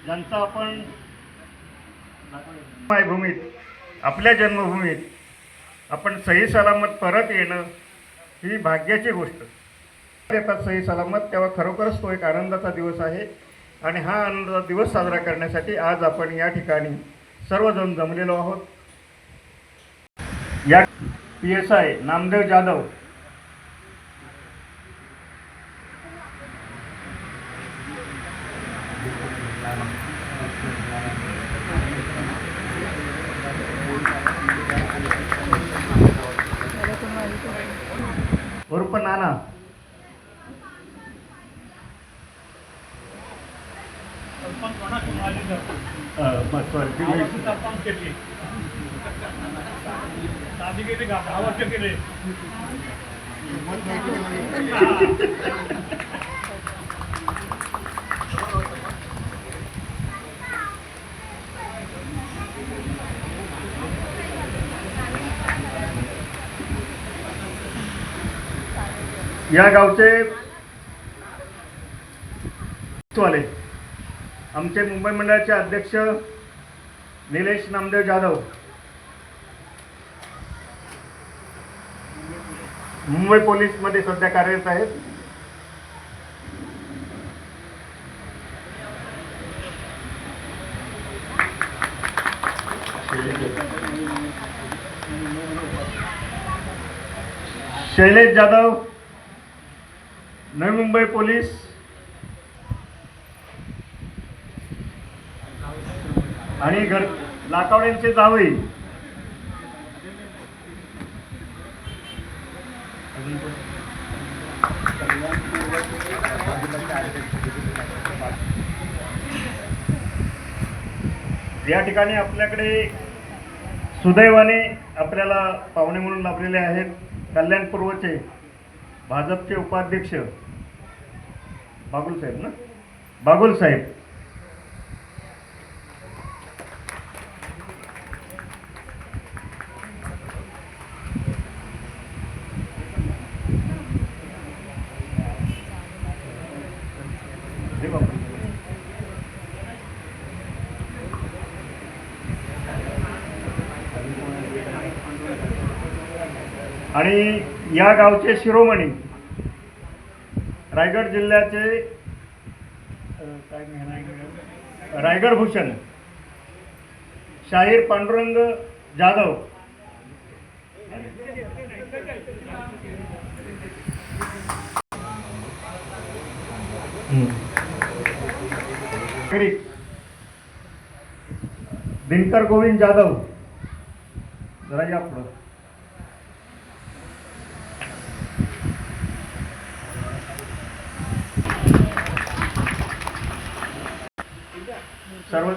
ज्यांचा आपण मायभूमीत आपल्या जन्मभूमीत आपण सही सलामत परत येणं ही भाग्याची गोष्ट येतात सही सलामत, तेव्हा खरोखरच तो एक आनंदाचा दिवस आहे. आणि हा आनंदाचा दिवस साजरा करण्यासाठी आज आपण या ठिकाणी सर्वजण जमलेलो आहोत. या PSI नामदेव जाधव उर्फ नाना या गावचे वाले आमचे मुंबई मंडळाचे अध्यक्ष निलेश नामदेव जाधव, मुंबई पोलीसमध्ये सध्या कार्यरत आहेत. शैलेश जाधव नवी मुंबई पोलीस, आणि लाकावड्यांचे जावई या ठिकाणी आपल्याकडे सुदैवाने आपल्याला पाहुणे म्हणून लाभलेले आहेत कल्याण पूर्वचे भाजपचे उपाध्यक्ष बागुल साहेब ना, बागुल साहेब. आणि या गावचे शिरोमणी रायगड जिल्ह्याचे रायगड भूषण शाहीर पांडुरंग जाधव. दिनकर गोविंद जाधव. जरा या पुढं. सर्व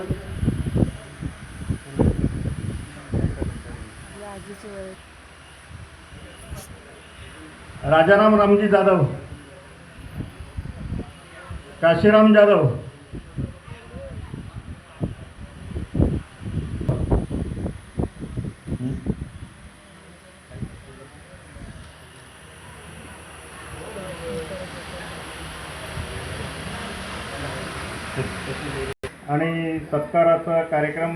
राजाराम रामजी जाधव, काशीराम जाधव, आणि सत्काराचा कार्यक्रम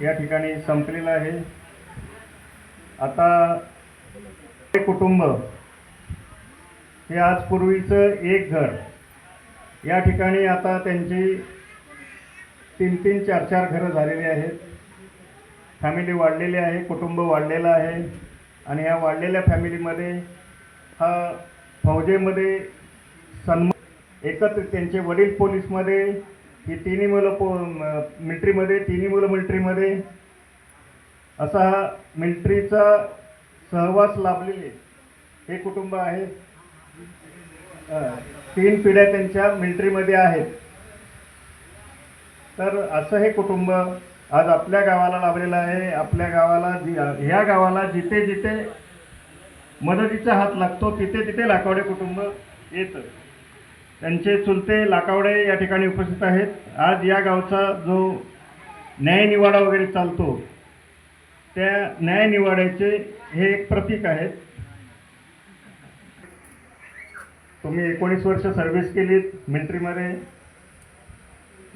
या ठिकाणी संपलेला आहे. आता कुटुंब हे आज पूर्वीचं एक घर या ठिकाणी आता त्यांची 3-3, 4-4 घरं झालेली आहेत. फॅमिली वाढलेली आहे, कुटुंब वाढलेलं आहे. आणि या वाढलेल्या फॅमिलीमध्ये हा फौजेमध्ये सन्मान एकत्र, त्यांचे वडील पोलीसमध्ये, ही तिन्ही मुलं मिलिटरीमध्ये, तिन्ही मुलं मिलिटरीमध्ये, असा हा मिलिटरीचा सहवास लाभलेले हे कुटुंब आहे. 3 पिढ्या त्यांच्या मिलिटरीमध्ये आहेत. तर असं हे कुटुंब आज आपल्या गावाला लाभलेलं आहे. आपल्या गावाला ह्या गावाला जिथे जिथे मदतीचा हात लागतो तिथे तिथे लाकावडे कुटुंब येतं. त्यांचे चुलते लाकावडे या ठिकाणी उपस्थित आहेत. आज या गावचा जो न्यायनिवाडा वगैरे चालतो त्या न्यायनिवाड्याचे हे एक प्रतीक आहेत. तुम्ही 19 वर्ष सर्व्हिस केलीत मिलिटरीमध्ये.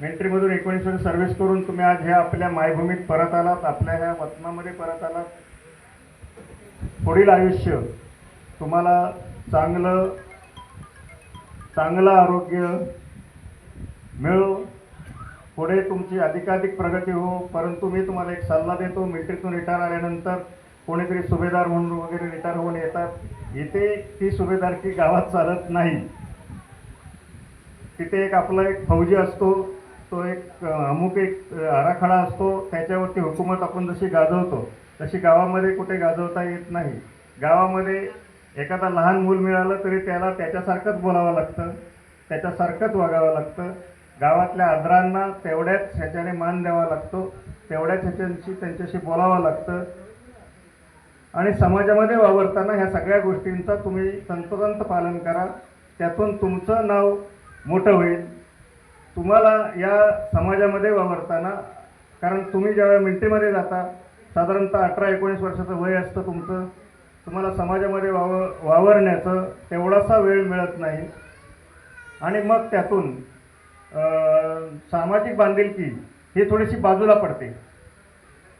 मिलिटरीमधून 19 वर्ष सर्व्हिस करून तुम्ही आज ह्या आपल्या मायभूमीत परत आलात, आपल्या ह्या वतनामध्ये परत आलात. पुढील आयुष्य तुम्हाला चांगलं आरोग्य मिळो, पुढे तुमची अधिकाधिक प्रगती हो. परंतु मी तुम्हाला एक सल्ला देतो, मिलिटरीतून रिटायर आल्यानंतर कोणीतरी सुभेदार म्हणून वगैरे रिटायर होऊन येतात. इथे ती सुभेदारकी गावात चालत नाही. तिथे एक आपला एक फौजी असतो, तो एक अमुक एक आराखडा असतो, त्याच्यावरती हुकूमत आपण जशी गाजवतो तशी गावामध्ये कुठे गाजवता येत नाही. गावामध्ये एखादा लहान मूल मिळालं तरी त्याला त्याच्यासारखंच बोलावं लागतं, त्याच्यासारखंच वागावं लागतं. गावातल्या आदरांना तेवढ्याच ह्याच्याने मान द्यावा लागतो, तेवढ्याच ह्याच्याशी त्यांच्याशी बोलावं लागतं. आणि समाजामध्ये वावरताना ह्या सगळ्या गोष्टींचा तुम्ही तंतोतंत पालन करा. त्यातून तुमचं नाव मोठं होईल. तुम्हाला या समाजामध्ये वावरताना, कारण तुम्ही ज्यावेळी मिलिटरीमध्ये जाता साधारणतः 18-19 वर्षाचं वय असतं तुमचं, तुम्हाला समाजामध्ये वावरण्याचं तेवढासा वेळ मिळत नाही. आणि मग त्यातून सामाजिक बांधिलकी ही थोडीशी बाजूला पडते.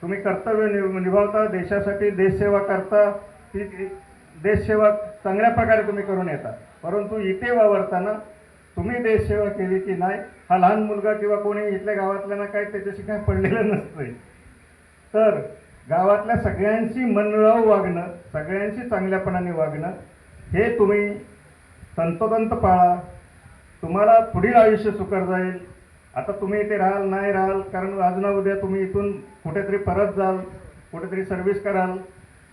तुम्ही कर्तव्य निभावता, देशासाठी देशसेवा करता, ती देशसेवा चांगल्या प्रकारे तुम्ही करून येता. परंतु इथे वावरताना तुम्ही देशसेवा केली की नाही हा लहान मुलगा किंवा कोणी इथल्या गावातल्यांना काय त्याच्याशी काय पडलेलं नसतंय. तर गावातल्या सगळ्यांशी मनमिळावू वागणं, सगळ्यांशी चांगल्यापणाने वागणं हे तुम्ही तंतोतंत पाळा. तुम्हाला पुढील आयुष्य सुकर जाईल. आता तुम्ही इथे राहाल नाही राहाल, कारण आज ना उद्या तुम्ही इथून कुठेतरी परत जाल, कुठेतरी सर्व्हिस कराल.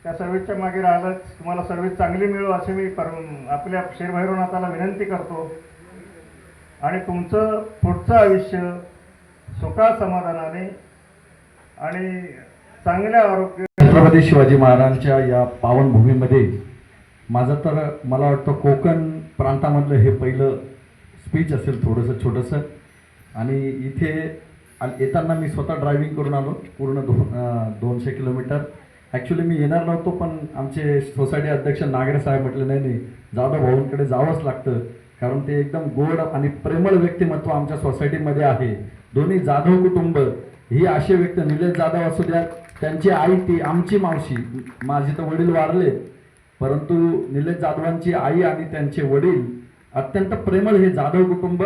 त्या सर्व्हिसच्या मागे राहिलंच तुम्हाला सर्व्हिस चांगली मिळो असे मी आपल्या शेरभैरवनाथाला विनंती करतो. आणि तुमचं पुढचं आयुष्य सुखा समाधानाने आणि चांगल्या आरोग्य. छत्रपती शिवाजी महाराजांच्या या पावनभूमीमध्ये माझं तर मला वाटतं कोकण प्रांतामधलं हे पहिलं स्पीच असेल, थोडंसं छोटंसं. आणि इथे येताना मी स्वतः ड्रायव्हिंग करून आलो पूर्ण 200 किलोमीटर. ॲक्च्युली मी येणार नव्हतो, पण आमचे सोसायटी अध्यक्ष नागरे साहेब म्हटले नाही नाही जाधव भाऊंकडे जावंच लागतं, कारण ते एकदम गोड आणि प्रेमळ व्यक्तिमत्व आमच्या सोसायटीमध्ये आहे. दोन्ही जाधव कुटुंब ही असे व्यक्ती, निलेश जाधव असू द्या, त्यांची आई ती आमची मावशी, माझे तर वडील वारले, परंतु निलेश जाधवांची आई आणि त्यांचे वडील अत्यंत प्रेमळ हे जाधव कुटुंब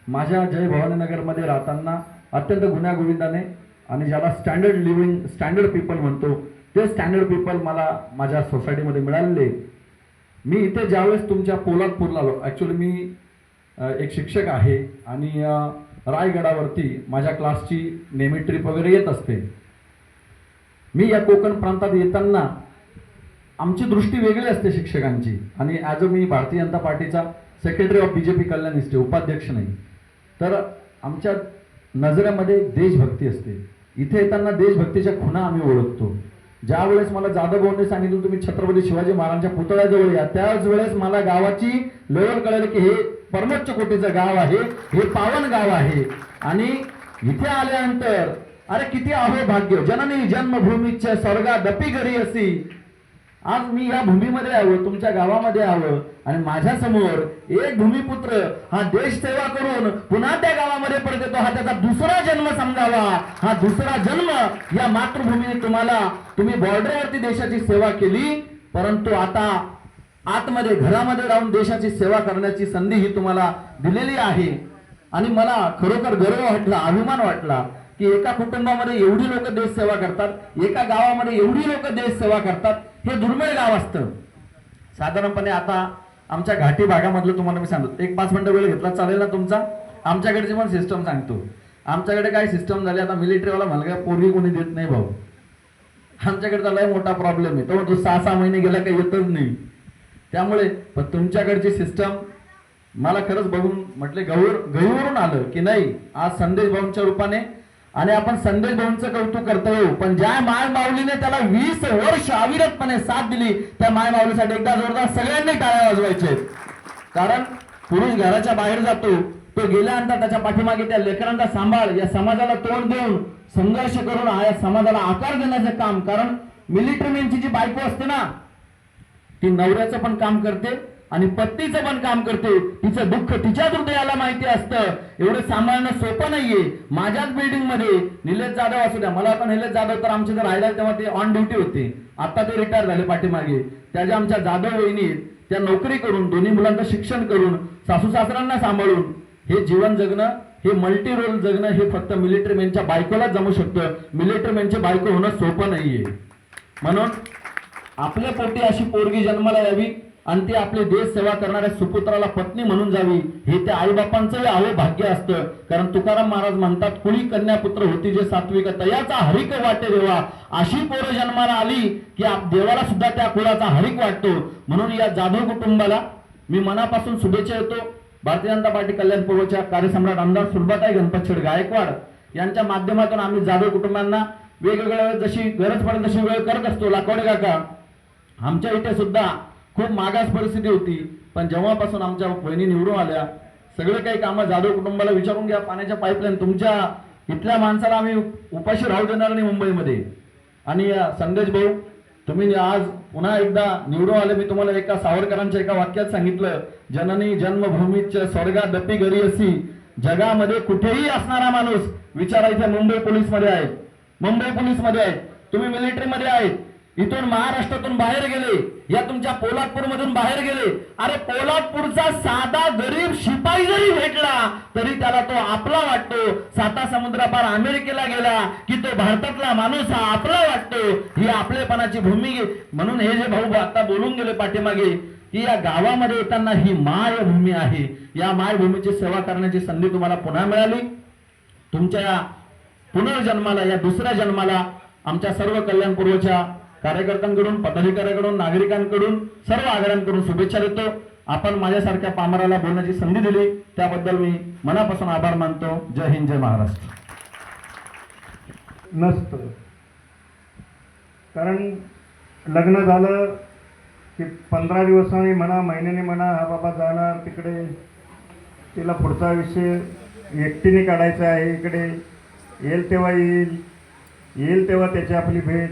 माझ्या जय भवानी नगरमध्ये राहताना अत्यंत गुण्यागोविंदाने, आणि ज्याला स्टँडर्ड लिव्हिंग, स्टँडर्ड पीपल म्हणतो, ते स्टँडर्ड पीपल मला माझ्या सोसायटीमध्ये मिळालेले. मी इथे ज्यावेळेस तुमच्या पोलादपूरला आलो, ॲक्च्युली मी एक शिक्षक आहे आणि रायगडावरती माझ्या क्लासची नेहमी ट्रिप वगैरे येत असते. मी या कोकण प्रांतात येताना आमची दृष्टी वेगळी असते शिक्षकांची, आणि ॲज अ मी भारतीय जनता पार्टीचा सेक्रेटरी ऑफ BJP कल्याणिस्ट, उपाध्यक्ष नाही, तर आमच्या नजरेमध्ये देशभक्ती असते. इथे येताना देशभक्तीच्या खुणा आम्ही ओळखतो. ज्या वेळेस मला जाधव भाऊंनी सांगितलं तुम्ही छत्रपती शिवाजी महाराजांच्या पुतळ्याजवळ या, त्याच वेळेस मला गावाची लेवल कळलं की हे परमोच्च कोटीचं गाव आहे, हे पावन गाव आहे. आणि इथे आल्यानंतर अरे किती अहो भाग्य, जननी जन्मभूमीच्या स्वर्गादपी घरी असी. आज मी या भूमीमध्ये यावं, तुमच्या गावामध्ये यावं, आणि माझ्या समोर एक भूमिपुत्र हा देश सेवा करून पुन्हा त्या गावामध्ये परत येतो. हा त्याचा दुसरा जन्म समजावा. हा दुसरा जन्म या मातृभूमीने तुम्ही बॉर्डरवरती देशाची सेवा केली, परंतु आता आतमध्ये घरामध्ये राहून देशाची सेवा करण्याची संधी ही तुम्हाला दिलेली आहे. आणि मला खरोखर गर्व वाटला, अभिमान वाटला की एका कुटुंबामध्ये एवढी लोक देश सेवा करतात, एका गावामध्ये एवढी लोक देश सेवा करतात. हे दुर्मिळ गाव असतं. साधारणपणे आता आमच्या घाटी भागामधलं तुम्हाला मी सांगतो, एक 5 मिनिटं वेळ घेतला चालेल ना तुमचा? आमच्याकडची पण सिस्टम सांगतो. आमच्याकडे काय सिस्टम झाली, आता मिलिटरीवाला मला पोरगी कोणी देत नाही भाऊ. आमच्याकडचा लय मोठा प्रॉब्लेम आहे, तो 6-6 महिने गेला काही येतच नाही. त्यामुळे पण तुमच्याकडची सिस्टम मला खरंच बघून म्हटले गहीवरून आलं की नाही, आज संदेश भाऊंच्या रूपाने, आणि आपण संदेश भाऊंचं कौतुक करतोय, पण ज्या माय माऊलीने त्याला 20 वर्ष अविरतपणे साथ दिली, त्या माय माऊलीसाठी एकदा जोरदार सगळ्यांनी टाळ्या वाजवायचे. कारण पुरुष घराच्या बाहेर जातो, तो गेल्यानंतर त्याच्या पाठीमागे त्या लेकरांचा सांभाळ, या समाजाला तोंड देऊन संघर्ष करून या समाजाला आकार देण्याचं काम. कारण मिलिटरीमॅनची जी बायको असते ना, ती नवऱ्याचं पण काम करते आणि पत्नीचं पण काम करते. तिचं दुःख तिच्या हृदयाला माहिती असतं. एवढं सांभाळणं सोपं नाहीये. माझ्याच बिल्डिंग मध्ये निलेश जाधव असू द्या, मला आता निलेश जाधव तर आमचे जर राहिला तेव्हा ते ऑन ड्युटी होते, आता ते रिटायर झाले पाठीमागे. त्याच्या आमच्या जाधव वहिनी त्या नोकरी करून, दोन्ही मुलांचं शिक्षण करून, सासू सासऱ्यांना सांभाळून हे जीवन जगणं, हे मल्टी रोल जगणं, हे फक्त मिलिटरीमॅनच्या बायकोलाच जमू शकतं. मिलिटरीमॅनची बायको होणं सोपं नाहीये. म्हणून आपल्या पोटी अशी पोरगी जन्माला यावी आणि ती आपले देश सेवा करणाऱ्या सुपुत्राला पत्नी म्हणून जावी, हे त्या आईबापांचंही आवे भाग्य असतं. कारण तुकाराम महाराज म्हणतात, कुळी कन्या पुत्र होती जे सात्विक, तयाचा हरिक वाटे देवा. अशी पोरं जन्माला आली की देवाला सुद्धा त्या कुळाचा हरिक वाटतो. म्हणून या जाधव कुटुंबाला मी मनापासून शुभेच्छा देतो. भारतीय जनता पार्टी कल्याण पूर्वच्या कार्यसम्राट आमदार सुलभाताई गणपतशेठ गायकवाड यांच्या माध्यमातून आम्ही जाधव कुटुंबांना वेगवेगळ्या जशी गरज पडेल तशी वेळ करत असतो. लाकोडे काका, आमच्या इथे सुद्धा खूप मागास परिस्थिती होती, पण जेव्हापासून आमच्या बहिणी निवडून आल्या, सगळे काही कामं जाधव कुटुंबाला विचारून घ्या. पाण्याच्या पाईपलाईन तुमच्या इथल्या माणसाला आम्ही उपाशी राहू देणार नाही मुंबईमध्ये. आणि संदेश भाऊ, तुम्ही आज पुन्हा एकदा निवडून आले. मी तुम्हाला एका सावरकरांच्या एका वाक्यात सांगितलं, जननी जन्मभूमीच्या स्वर्गादपी घरी असी. जगामध्ये कुठेही असणारा माणूस विचारा, इथे मुंबई पोलीसमध्ये आहेत, मुंबई पोलीसमध्ये आहेत, तुम्ही मिलिटरीमध्ये आहेत, इथून महाराष्ट्रातून बाहेर गेले, या तुमच्या पोलादपूर मधून बाहेर गेले. अरे पोलादपूरचा साधा गरीब शिपाई जरी भेटला तरी त्याला तो आपला वाटतो. 7 समुद्रापार अमेरिकेला गेला की तो भारतातला माणूस हा आपला वाटतो. ही आपलेपणाची भूमी. म्हणून हे जे भाऊ आता बोलून गेले पाठीमागे, की या गावामध्ये येताना ही मायभूमी आहे, या मायभूमीची सेवा करण्याची संधी तुम्हाला पुन्हा मिळाली. तुमच्या या पुनर्जन्माला, या दुसऱ्या जन्माला आमच्या सर्व कल्याण पूर्वच्या कार्यकर्त्यांकडून, पदाधिकाऱ्यांकडून, नागरिकांकडून, सर्व आग्रहांकडून शुभेच्छा देतो. आपण माझ्यासारख्या पामराला बोलण्याची संधी दिली त्याबद्दल मी मनापासून आभार मानतो. जय हिंद, जय महाराष्ट्र. नसतं कारण लग्न झालं की 15 दिवसांनी म्हणा, महिन्याने म्हणा, हा बाबा जाणार तिकडे, तिला पुढचा विषय एकटीने काढायचा आहे, इकडे येईल तेव्हा येईल, येईल तेव्हा त्याची आपली भेट,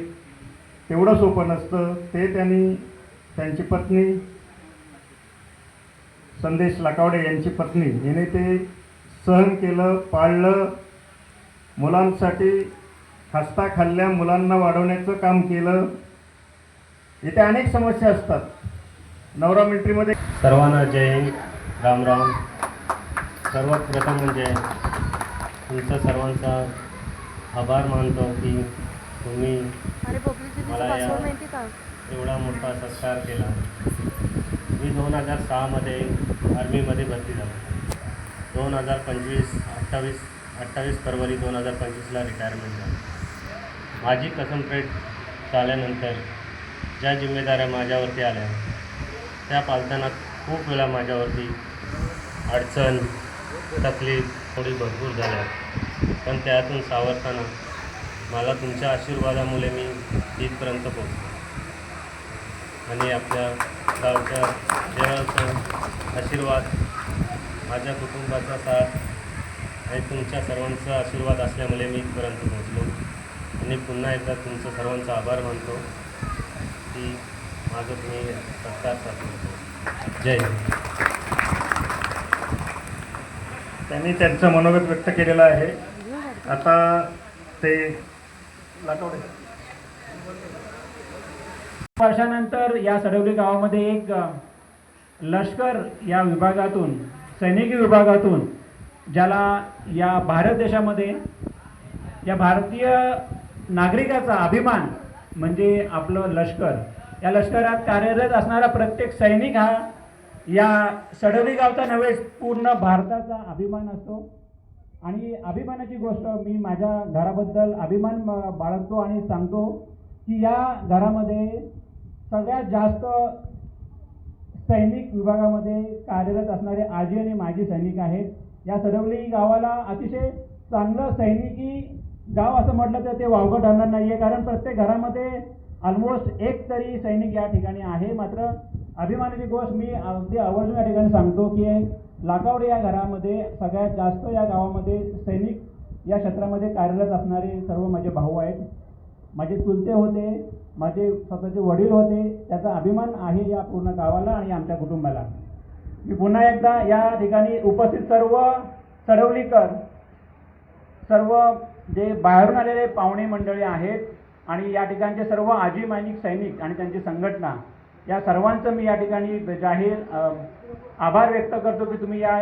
तेवढं सोपं नसतं. ते त्यांची पत्नी संदेश लाकावडे यांची पत्नी हिने ते सहन केलं, पाळलं, मुलांसाठी खस्ता खाल्ल्या, मुलांना वाढवण्याचं काम केलं. इथे अनेक समस्या असतात. नवरा मिलिटरीमध्ये. सर्वांना जय हिंद, राम राम. सर्वात प्रथम म्हणजे तुमचा सर्वांचा आभार मानतो की तुम्ही मला या एवढा मोठा सत्कार केला. मी 2006मध्ये आर्मीमध्ये भरती झालो. 28 फरवरी 2025ला रिटायरमेंट झाली. माझी कसम ट्रेड झाल्यानंतर ज्या जिम्मेदाऱ्या माझ्यावरती आल्या त्या पालताना खूप वेळा माझ्यावरती अडचण, तकलीफ थोडी भरपूर झाल्या, पण त्यातून सावरताना मला तुमच्या आशीर्वादामुळे मी इथपर्यंत पोहोचलो. आणि आपल्या गावच्या देवाचा आशीर्वाद, माझ्या कुटुंबाचा साथ आणि तुमच्या सर्वांचा आशीर्वाद असल्यामुळे मी इथपर्यंत पोहोचलो. आणि पुन्हा एकदा तुमचं सर्वांचा आभार मानतो की माझं तुम्ही सत्कार साधला. जय हिंद. त्यांनी त्यांचं मनोगत व्यक्त केलेलं आहे. आता ते लाटवडे. वर्षानंतर या सडवली गावामध्ये एक लष्कर या विभागातून, सैनिकी विभागातून, ज्याला या भारत देशामध्ये या भारतीय नागरिकाचा अभिमान म्हणजे आपलं लष्कर, या लष्करात कार्यरत असणारा प्रत्येक सैनिक हा या सडवली गावचा नव्हे पूर्ण भारताचा अभिमान असतो. आणि अभिमानाची गोष्ट मी माझ्या घराबद्दल अभिमान बाळगतो आणि सांगतो की या घरामध्ये सगळ्यात जास्त सैनिक विभागामध्ये कार्यरत असणारे आजी आणि माजी सैनिक आहेत. या सडवली गावाला अतिशय चांगलं सैनिकी गाव असं म्हटलं तर ते वावगं ठरणार नाही आहे, कारण प्रत्येक घरामध्ये ऑलमोस्ट एक तरी सैनिक या ठिकाणी आहे. मात्र अभिमानाची गोष्ट मी अगदी आवर्जून या ठिकाणी सांगतो की लाकावडे या घरामध्ये सगळ्यात जास्त या गावामध्ये सैनिक या क्षेत्रामध्ये कार्यरत असणारे सर्व माझे भाऊ आहेत. माझे चुलते होते, माझे स्वतःचे वडील होते. त्याचा अभिमान आहे या पूर्ण गावाला आणि आमच्या कुटुंबाला. मी पुन्हा एकदा या ठिकाणी उपस्थित सर्व सडवलीकर, सर्व जे बाहेरून आलेले पाहुणे मंडळी आहेत आणि या ठिकाणचे सर्व आजी मानिक सैनिक आणि त्यांची संघटना, या सर्वांचं मी या ठिकाणी जाहीर आभार व्यक्त करतो की तुम्ही या